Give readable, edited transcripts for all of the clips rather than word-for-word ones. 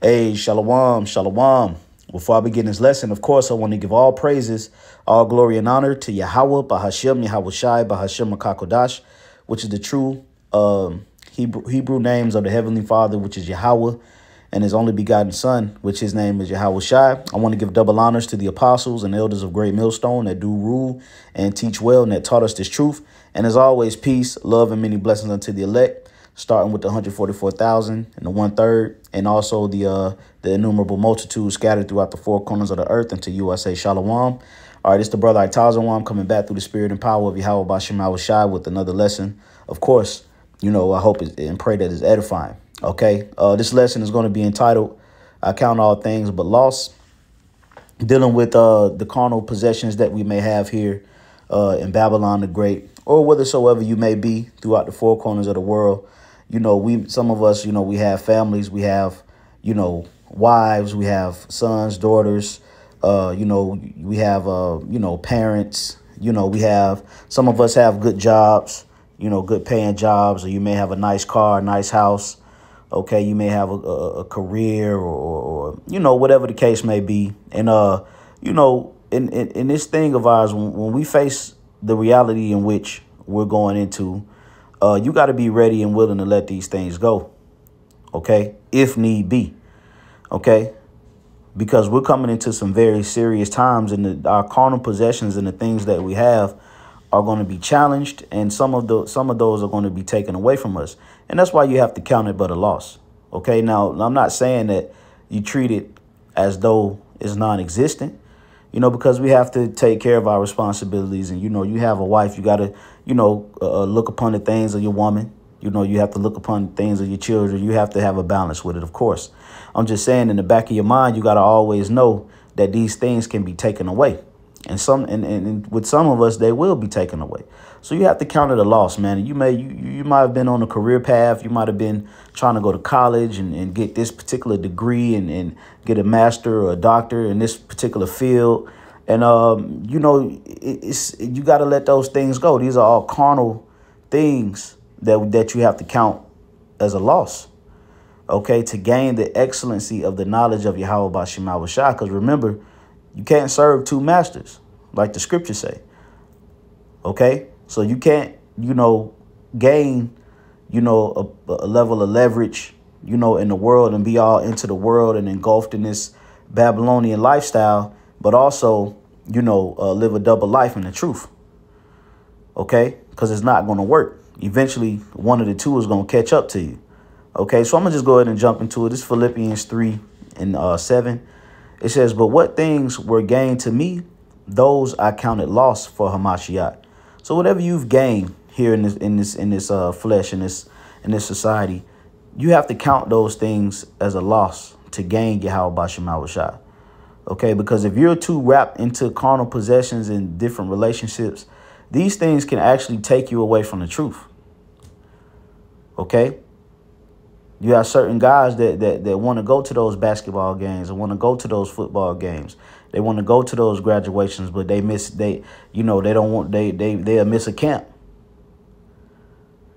Hey, shalom, shalom. Before I begin this lesson, of course, I want to give all praises, all glory and honor to Yahweh, Bahashem, Yahawashi, Bahashem Makakodash, which is the true Hebrew names of the Heavenly Father, which is Yahweh, and his only begotten Son, which his name is Yahawashi. I want to give double honors to the apostles and elders of Great Millstone that do rule and teach well and that taught us this truth. And as always, peace, love, and many blessings unto the elect, starting with the 144,000 and the 1/3, and also the innumerable multitude scattered throughout the four corners of the earth into USA Shalom. All right, it's the brother Itazawam coming back through the spirit and power of Yahweh Bashem Yahawashi with another lesson. Of course, you know, I hope and pray that it's edifying. Okay, this lesson is going to be entitled, I Count All Things But Loss, dealing with the carnal possessions that we may have here in Babylon the Great, or whithersoever you may be throughout the four corners of the world. You know, some of us, you know, we have families, we have, you know, wives, we have sons, daughters, you know, we have, you know, parents, you know, some of us have good jobs, you know, good paying jobs, or you may have a nice car, a nice house. OK, you may have a career or, you know, whatever the case may be. And, you know, in this thing of ours, when we face the reality in which we're going into, you got to be ready and willing to let these things go. OK, if need be. OK, because we're coming into some very serious times, and our carnal possessions and the things that we have are going to be challenged, and some of those are going to be taken away from us. And that's why you have to count it but a loss. OK, now, I'm not saying that you treat it as though it's non-existent, you know, because we have to take care of our responsibilities. And, you know, you have a wife, you got to, you know, look upon the things of your woman. You know, you have to look upon the things of your children. You have to have a balance with it, of course. I'm just saying, in the back of your mind, you got to always know that these things can be taken away. And with some of us, they will be taken away. So you have to count it a loss, man. You might have been on a career path. You might have been trying to go to college and get this particular degree and get a master or a doctor in this particular field. And, you know, you got to let those things go. These are all carnal things that you have to count as a loss. OK, to gain the excellency of the knowledge of Yahweh Bashem Yahawashi. Because remember, you can't serve two masters, like the scriptures say. OK, so you can't, you know, gain, you know, a level of leverage, you know, in the world and be all into the world and engulfed in this Babylonian lifestyle, but also, you know, live a double life in the truth. OK, because it's not going to work. Eventually, one of the two is going to catch up to you. OK, so I'm going to just go ahead and jump into it. This is Philippians 3:7. It says, but what things were gained to me, those I counted loss for Hamashiach. So whatever you've gained here in this flesh, in this society, you have to count those things as a loss to gain Yahweh Bashem Yahawashi. OK, because if you're too wrapped into carnal possessions and different relationships, these things can actually take you away from the truth. OK, you have certain guys that want to go to those basketball games and want to go to those football games. They want to go to those graduations, but they'll miss a camp.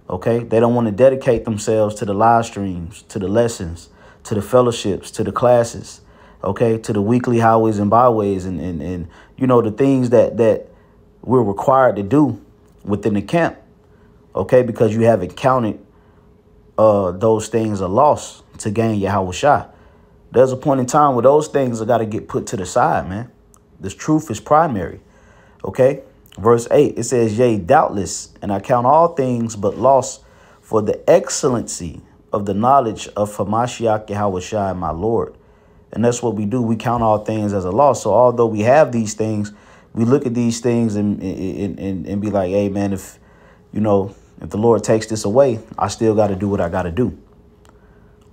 OK, they don't want to dedicate themselves to the live streams, to the lessons, to the fellowships, to the classes. OK, to the weekly highways and byways and you know, the things that we're required to do within the camp. OK, because you haven't counted those things a loss to gain Yahawashi. There's a point in time where those things are got to get put to the side, man. This truth is primary. OK, verse 8, it says, yea, doubtless, and I count all things but loss for the excellency of the knowledge of Hamashiach Yahawashi, my Lord. And that's what we do. We count all things as a loss. So although we have these things, we look at these things and be like, hey, man, if, you know, if the Lord takes this away, I still got to do what I got to do.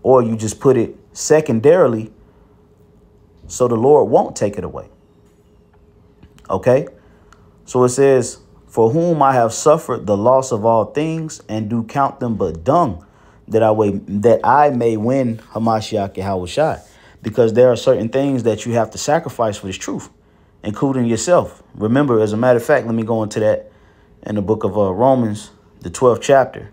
Or you just put it secondarily so the Lord won't take it away. OK, so it says, for whom I have suffered the loss of all things and do count them but dung, that I may win Hamashiach Yahawashi. Because there are certain things that you have to sacrifice for this truth, including yourself. Remember, as a matter of fact, let me go into that in the book of Romans, the 12th chapter.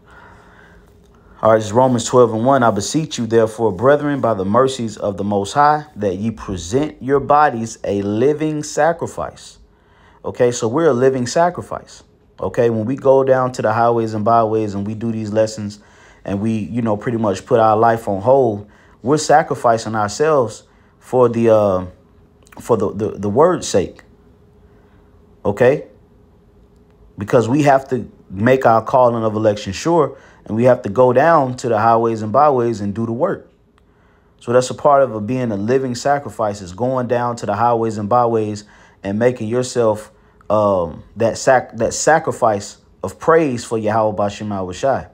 All right, it's Romans 12:1. I beseech you, therefore, brethren, by the mercies of the Most High, that ye present your bodies a living sacrifice. Okay, so we're a living sacrifice. Okay, when we go down to the highways and byways and we do these lessons and we, pretty much put our life on hold, we're sacrificing ourselves for the word's sake. Okay, because we have to make our calling of election sure, and we have to go down to the highways and byways and do the work. So that's a part of being a living sacrifice, is going down to the highways and byways and making yourself that sacrifice of praise for Yahawashi.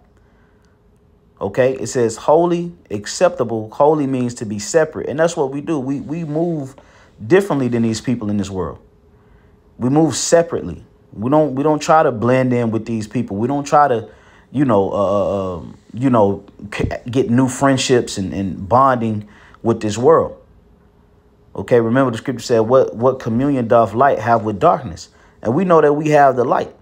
Okay, it says holy, acceptable. Holy means to be separate, and that's what we do. We move differently than these people in this world. We move separately. We don't try to blend in with these people. We don't try to, get new friendships and bonding with this world. Okay, remember the scripture said, what communion doth light have with darkness? And we know that we have the light.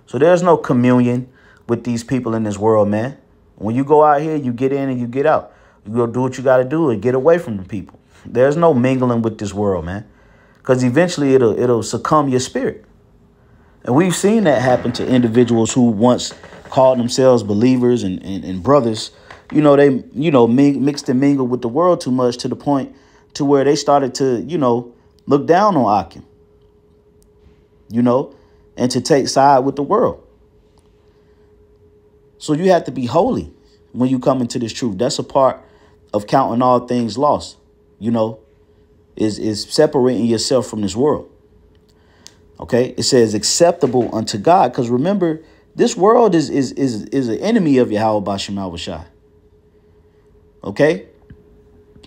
So there's no communion with these people in this world, man. When you go out here, you get in and you get out. You go do what you got to do and get away from the people. There's no mingling with this world, man, because eventually it'll succumb your spirit. And we've seen that happen to individuals who once called themselves believers and brothers. They, mixed and mingled with the world too much, to the point to where they started to, look down on Akim, and to take side with the world. So you have to be holy when you come into this truth. That's a part of counting all things lost, is separating yourself from this world. OK, it says acceptable unto God, because remember, this world is an enemy of Yahawashi. OK,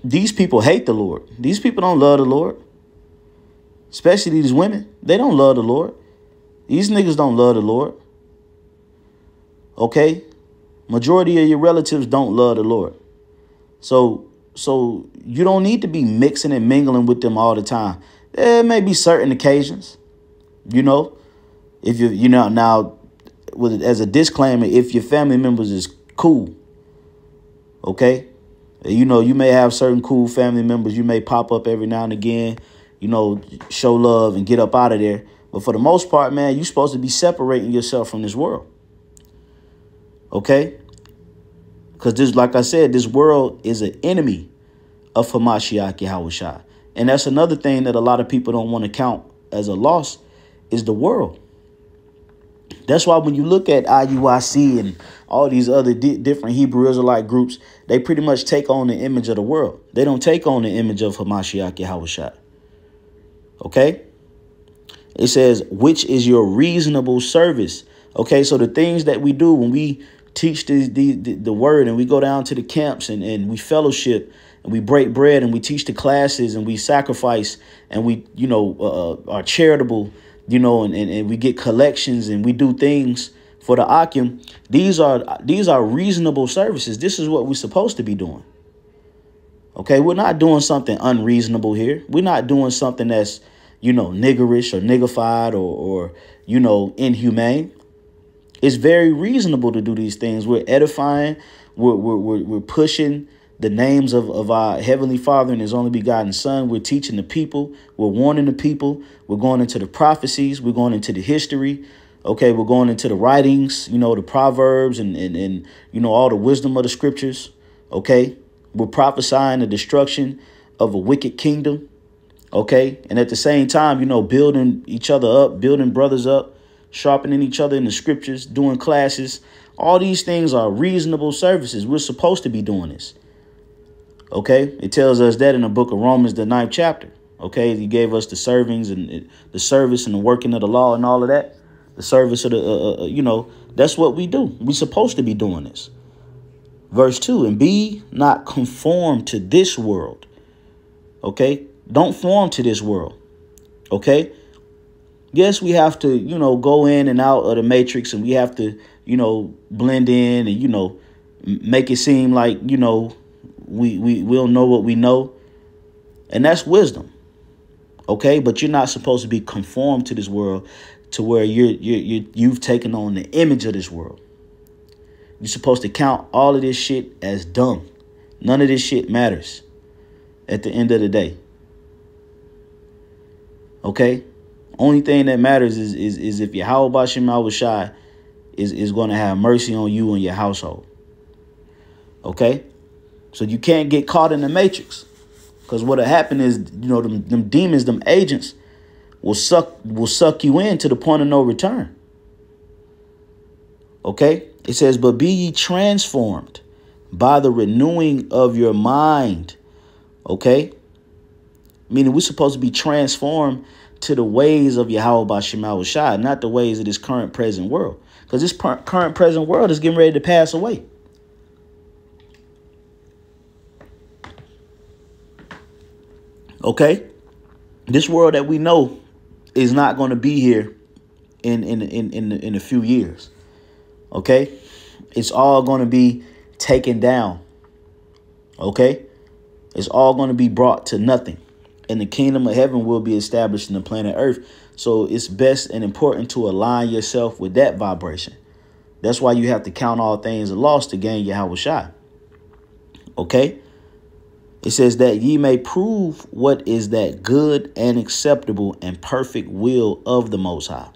these people hate the Lord. These people don't love the Lord, especially these women. They don't love the Lord. These niggas don't love the Lord. OK, majority of your relatives don't love the Lord. So you don't need to be mixing and mingling with them all the time. There may be certain occasions. If now as a disclaimer, if your family members is cool, okay, you may have certain cool family members. You may pop up every now and again, show love and get up out of there. But for the most part, man, you're supposed to be separating yourself from this world. Okay, because this, like I said, this world is an enemy of Hamashiach Yahawashi. And that's another thing that a lot of people don't want to count as a loss, is the world. That's why when you look at IUIC and all these other different Hebrew Israelite groups, they pretty much take on the image of the world. They don't take on the image of Hamashiach Yahawashi. Okay? It says, which is your reasonable service. Okay, so the things that we do when we teach the word and we go down to the camps and we fellowship and we break bread and we teach the classes and we sacrifice and we, are charitable, and we get collections and we do things for the Akim. These are reasonable services. This is what we're supposed to be doing. OK, we're not doing something unreasonable here. We're not doing something that's, niggerish or niggified or inhumane. It's very reasonable to do these things. We're edifying. We're pushing the names of our Heavenly Father and His only begotten Son. We're teaching the people. We're warning the people. We're going into the prophecies. We're going into the history. OK, we're going into the writings, the Proverbs and all the wisdom of the scriptures. OK, we're prophesying the destruction of a wicked kingdom. OK, and at the same time, building each other up, building brothers up, sharpening each other in the scriptures, doing classes. All these things are reasonable services. We're supposed to be doing this. OK, it tells us that in the book of Romans, the 9th chapter. OK, He gave us the servings and the service and the working of the law and all of that. The service of the, that's what we do. We're supposed to be doing this. Verse 2, and be not conformed to this world. OK, don't form to this world. OK, yes, we have to, go in and out of the matrix, and we have to, blend in and, make it seem like, we'll know what we know. And that's wisdom. OK, but you're not supposed to be conformed to this world to where you've taken on the image of this world. You're supposed to count all of this shit as dumb. None of this shit matters at the end of the day. Okay? Only thing that matters is if Yahawashi is going to have mercy on you and your household. Okay? So you can't get caught in the matrix. Because what'll happen is, them demons, them agents will suck you in to the point of no return. Okay? It says, but be ye transformed by the renewing of your mind. Okay? Meaning we're supposed to be transformed to the ways of Yahawashi, not the ways of this current present world. Because this current present world is getting ready to pass away. Okay? This world that we know is not going to be here in a few years. Okay? It's all going to be taken down. Okay? It's all going to be brought to nothing. And the kingdom of heaven will be established in the planet Earth. So it's best and important to align yourself with that vibration. That's why you have to count all things a loss to gain Yahawashi. Okay? It says that ye may prove what is that good and acceptable and perfect will of the Most High.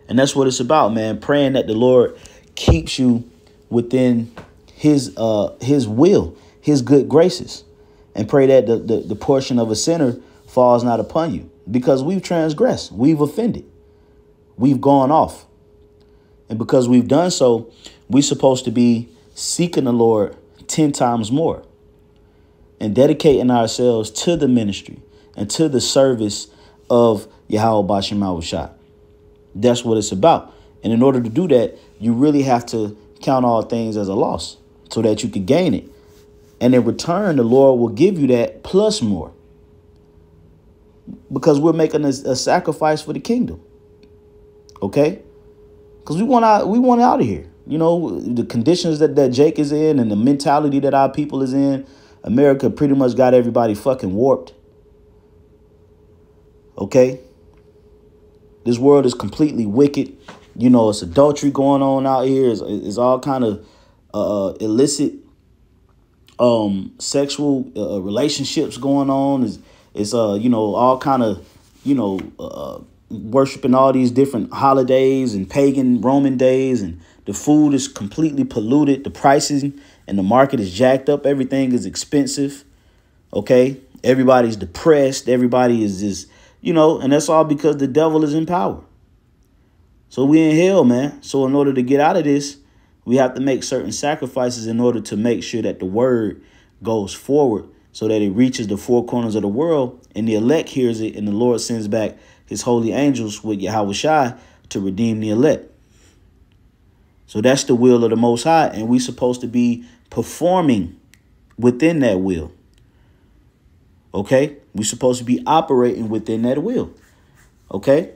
And that's what it's about, man. Praying that the Lord keeps you within his will, his good graces. And pray that the portion of a sinner falls not upon you. Because we've transgressed. We've offended. We've gone off. And because we've done so, we're supposed to be seeking the Lord 10 times more. And dedicating ourselves to the ministry and to the service of Yahawashi. That's what it's about. And in order to do that, you really have to count all things as a loss so that you can gain it. And in return, the Lord will give you that plus more. Because we're making a sacrifice for the kingdom. Okay? Because we want out of here. The conditions that Jake is in and the mentality that our people is in. America pretty much got everybody fucking warped. Okay? This world is completely wicked. It's adultery going on out here. It's all kind of illicit sexual relationships going on. It's all kind of worshiping all these different holidays and pagan Roman days, and the food is completely polluted. The pricing and the market is jacked up. Everything is expensive. Okay, everybody's depressed. Everybody is just and that's all because the devil is in power. So we in hell, man. So in order to get out of this, we have to make certain sacrifices in order to make sure that the word goes forward so that it reaches the four corners of the world and the elect hears it and the Lord sends back his holy angels with Yahawashi to redeem the elect. So that's the will of the Most High, and we're supposed to be performing within that will. Okay? We're supposed to be operating within that will. Okay?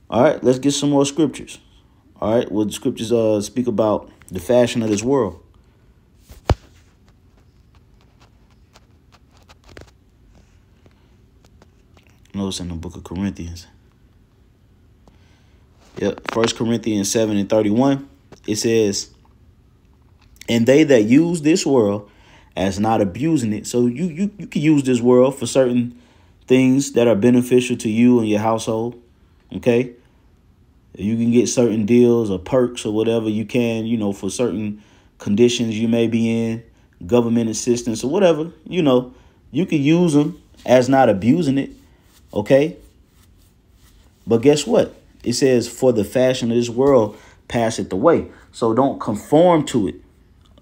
All right, let's get some more scriptures. All right, well, the scriptures speak about the fashion of this world. Notice in the book of Corinthians. Yep, 1 Corinthians 7:31. It says, and they that use this world as not abusing it. So you can use this world for certain things that are beneficial to you and your household. Okay. You can get certain deals or perks or whatever you can, for certain conditions you may be in, government assistance or whatever, you can use them as not abusing it. Okay. But guess what? It says, for the fashion of this world passeth away. So don't conform to it.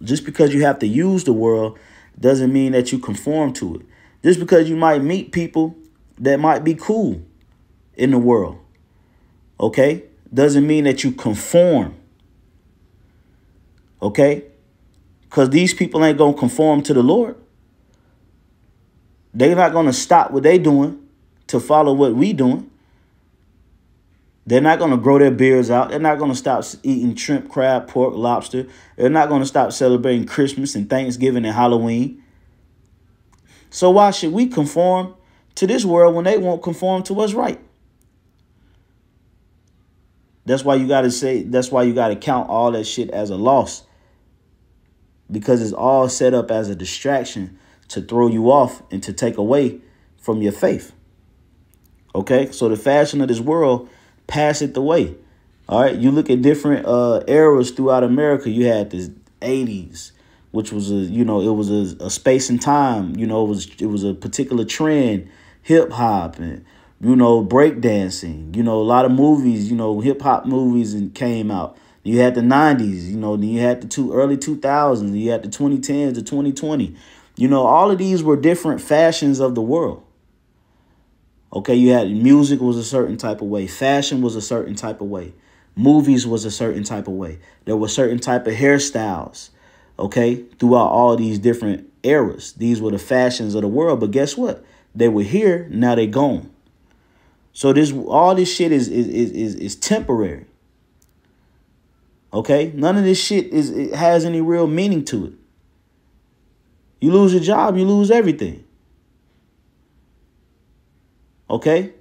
Just because you have to use the world doesn't mean that you conform to it. Just because you might meet people that might be cool in the world, okay, doesn't mean that you conform. Okay? Because these people ain't going to conform to the Lord. They're not going to stop what they doing to follow what we doing. They're not going to grow their beards out. They're not going to stop eating shrimp, crab, pork, lobster. They're not going to stop celebrating Christmas and Thanksgiving and Halloween. So why should we conform to this world when they won't conform to what's right? That's why you got to say, that's why you got to count all that shit as a loss, because it's all set up as a distraction to throw you off and to take away from your faith. Okay, so the fashion of this world passeth away. All right, you look at different eras throughout America. You had the 80s, which was it was a space and time. It was a particular trend, hip hop and breakdancing. A lot of movies, hip hop movies and came out. You had the 90s, then you had the early 2000s, you had the 2010s, the 2020. All of these were different fashions of the world. Okay, you had music was a certain type of way. Fashion was a certain type of way. Movies was a certain type of way. There were certain type of hairstyles, okay, throughout all these different eras. These were the fashions of the world. But guess what? They were here. Now they're gone. So all this shit is temporary. Okay, none of this shit has any real meaning to it. You lose your job, you lose everything. Okay.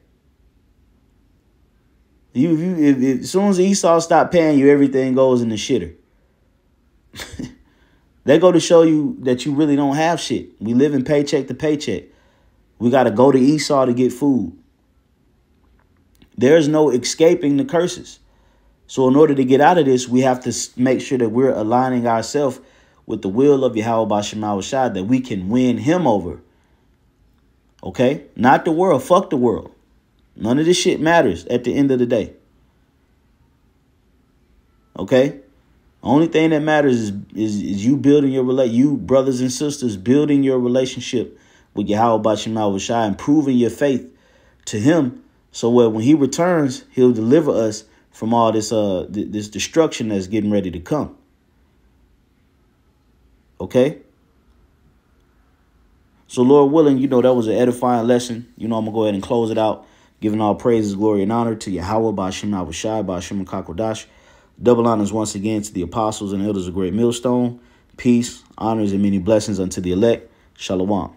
If as soon as Esau stop paying you, everything goes in the shitter. They go to show you that you really don't have shit. We live in paycheck to paycheck. We got to go to Esau to get food. There's no escaping the curses. So in order to get out of this, we have to make sure that we're aligning ourselves with the will of Yahawashi, that we can win him over. Okay? Not the world. Fuck the world. None of this shit matters at the end of the day. Okay? Only thing that matters is you building you brothers and sisters building your relationship with Yahawashi and proving your faith to him, so when he returns, he'll deliver us from all this this destruction that's getting ready to come. Okay? So Lord willing, that was an edifying lesson. I'm going to go ahead and close it out, giving all praises, glory, and honor to Yahweh, Ba'ashem Yahawashi, Ba'ashem Kakodash. Double honors once again to the apostles and elders of Great Millstone. Peace, honors, and many blessings unto the elect. Shalom.